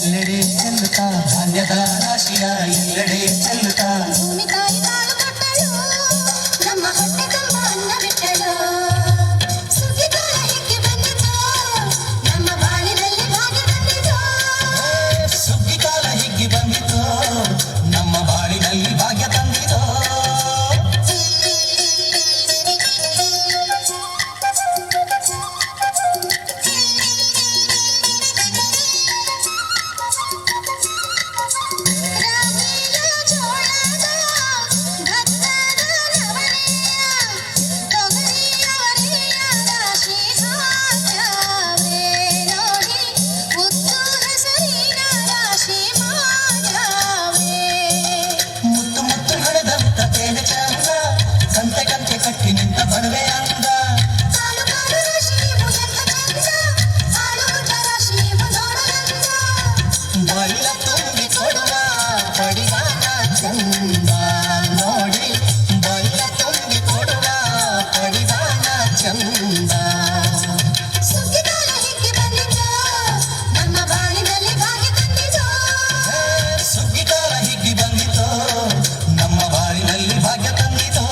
ಎಲ್ಲೆಡೆ ಚೆಲ್ಲುತ್ತಾ ಧಾನ್ಯದ ರಾಶಿಯ ಎಲ್ಲೆಡೆ ಚೆಲ್ಲುತ್ತಾ ಭೂಮಿ ತಾಯಿ ಕಾಳು ಕೊಟ್ಟಳು ನಮ್ಮ ಹೊಟ್ಟೆ ತುಂಬ ಅನ್ನ ಬಿಟ್ಟಳು ಸುಗ್ಗಿಕಾಲ ಹಿಗ್ಗಿ ಬಂದಿತು ನಮ್ಮ ಬಾಳಿನಲ್ಲಿ ಭಾಗ್ಯ ತಂದಿತು ಸುಗ್ಗಿಕಾಲ ಹಿಗ್ಗಿ ಬಂದಿತು ನಮ್ಮ ಬಾಳಿನಲ್ಲಿ ಭಾಗ್ಯ ತಂದಿತು ಬಲ್ಲ ತುಂಬಿ ಕೊಡುವ ಪಡಿವಾನ ಚಂದ ನೋಡಿ ಬಲ್ಲ ತುಂಬಿ ಕೊಡುವ ಪಡಿವಾನ ಚಂದ ಸುಗ್ಗಿಕಾಲ ಹಿಗ್ಗಿ ಬಂದಿತು ನಮ್ಮ ಬಾಳಿನಲ್ಲಿ ಭಾಗ್ಯ ತಂದಿತು ಸುಗ್ಗಿಕಾಲ ಹಿಗ್ಗಿ ಬಂದಿತು ನಮ್ಮ ಬಾಳಿನಲ್ಲಿ ಭಾಗ್ಯ ತಂದಿತು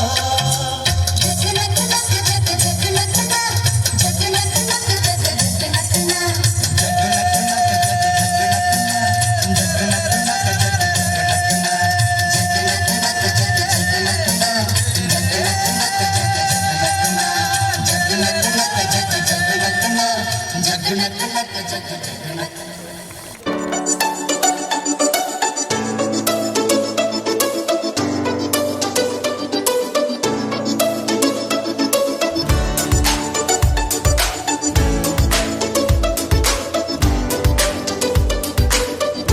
ಜಗ್ಗನಕ್ಕ